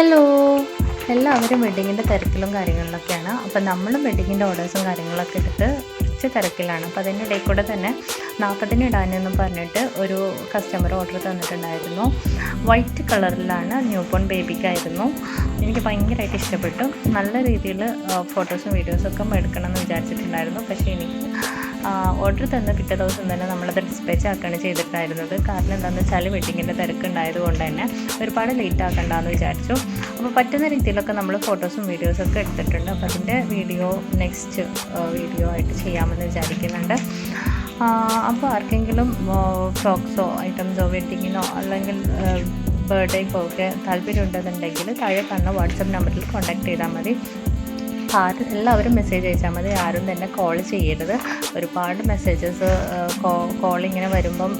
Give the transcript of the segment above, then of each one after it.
Hello, എല്ലാവരും വെഡ്ഡിങ്ങിൻ്റെ തിരക്കിലും കാര്യങ്ങളിലൊക്കെയാണ്. അപ്പം നമ്മളും വെഡ്ഡിങ്ങിൻ്റെ ഓർഡേഴ്സും കാര്യങ്ങളൊക്കെ എടുത്ത് കുറച്ച് തിരക്കിലാണ്. അപ്പോൾ അതിൻ്റെ ഇടയിൽ കൂടെ തന്നെ 40 ഇടാനെന്ന് പറഞ്ഞിട്ട് ഒരു കസ്റ്റമർ ഓർഡർ തന്നിട്ടുണ്ടായിരുന്നു. വൈറ്റ് കളറിലാണ്, ന്യൂ ബോൺ ബേബിക്കായിരുന്നു. എനിക്ക് ഭയങ്കരമായിട്ട് ഇഷ്ടപ്പെട്ടു. നല്ല രീതിയിൽ ഫോട്ടോസും വീഡിയോസൊക്കെ എടുക്കണം എന്ന് വിചാരിച്ചിട്ടുണ്ടായിരുന്നു. പക്ഷേ എനിക്ക് ഓർഡർ തന്ന പിറ്റേ ദിവസം തന്നെ നമ്മളത് ഡിസ്പാച്ച് ആക്കുകയാണ് ചെയ്തിട്ടുണ്ടായിരുന്നത്. കാരണം എന്താണെന്ന് വെച്ചാൽ വെഡ്ഡിങ്ങിൻ്റെ തിരക്കുണ്ടായത് കൊണ്ട് തന്നെ ഒരുപാട് ലേറ്റ് ആക്കണ്ടെന്ന് വിചാരിച്ചു. അപ്പോൾ പറ്റുന്ന രീതിയിലൊക്കെ നമ്മൾ ഫോട്ടോസും വീഡിയോസൊക്കെ എടുത്തിട്ടുണ്ട്. അപ്പോൾ അതിൻ്റെ വീഡിയോ നെക്സ്റ്റ് വീഡിയോ ആയിട്ട് ചെയ്യാമെന്ന് വിചാരിക്കുന്നുണ്ട്. അപ്പോൾ ആർക്കെങ്കിലും ഫ്രോക്സോ ഐറ്റംസോ വെഡ്ഡിങ്ങിനോ അല്ലെങ്കിൽ ബർത്ത്ഡേക്കോ ഒക്കെ താല്പര്യമുണ്ടെന്നുണ്ടെങ്കിൽ താഴെ കാണുന്ന വാട്സപ്പ് നമ്പറിൽ കോൺടാക്ട് ചെയ്താൽ മതി. എല്ലാവരും മെസ്സേജ് അയച്ചാൽ മതി, ആരും തന്നെ കോൾ ചെയ്യരുത്. ഒരുപാട് മെസ്സേജസ് കോളിങ്ങനെ വരുമ്പം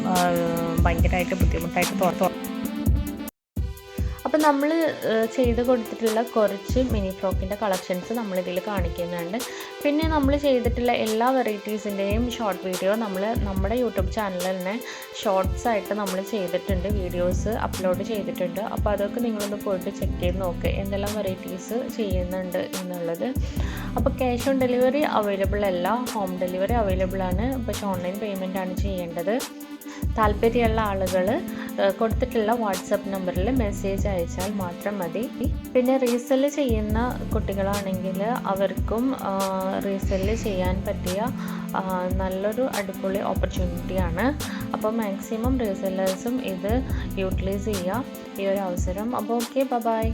ഭയങ്കരമായിട്ട് ബുദ്ധിമുട്ടായിട്ട് തോന്നും. അപ്പോൾ നമ്മൾ ചെയ്ത് കൊടുത്തിട്ടുള്ള കുറച്ച് മിനി ഫ്രോക്കിൻ്റെ കളക്ഷൻസ് നമ്മളിതിൽ കാണിക്കുന്നുണ്ട്. പിന്നെ നമ്മൾ ചെയ്തിട്ടുള്ള എല്ലാ വെറൈറ്റീസിൻ്റെയും ഷോർട്ട് വീഡിയോ നമ്മുടെ യൂട്യൂബ് ചാനലിൽ തന്നെ ഷോർട്സ് ആയിട്ട് നമ്മൾ ചെയ്തിട്ടുണ്ട്, വീഡിയോസ് അപ്ലോഡ് ചെയ്തിട്ടുണ്ട്. അപ്പോൾ അതൊക്കെ നിങ്ങളൊന്ന് പോയിട്ട് ചെക്ക് ചെയ്ത് നോക്കുക എന്തെല്ലാം വെറൈറ്റീസ് ചെയ്യുന്നുണ്ട് എന്നുള്ളത്. അപ്പോൾ ക്യാഷ് ഓൺ ഡെലിവറി അവൈലബിൾ അല്ല, ഹോം ഡെലിവറി അവൈലബിൾ ആണ്. പക്ഷേ ഓൺലൈൻ പേയ്മെൻ്റ് ആണ് ചെയ്യേണ്ടത്. താല്പര്യമുള്ള ആളുകൾ കൊടുത്തിട്ടുള്ള വാട്സപ്പ് നമ്പറിൽ മെസ്സേജ് അയച്ചാൽ മാത്രം മതി. പിന്നെ റീസെല് ചെയ്യുന്ന കുട്ടികളാണെങ്കിൽ അവർക്കും റീസെല് ചെയ്യാൻ പറ്റിയ നല്ലൊരു അടിപൊളി ഓപ്പർച്യൂണിറ്റിയാണ്. അപ്പോൾ മാക്സിമം റീസെല്ലേഴ്സും ഇത് യൂട്ടിലൈസ് ചെയ്യുക ഈ ഒരു അവസരം. അപ്പോൾ ഓക്കെ, ബൈ.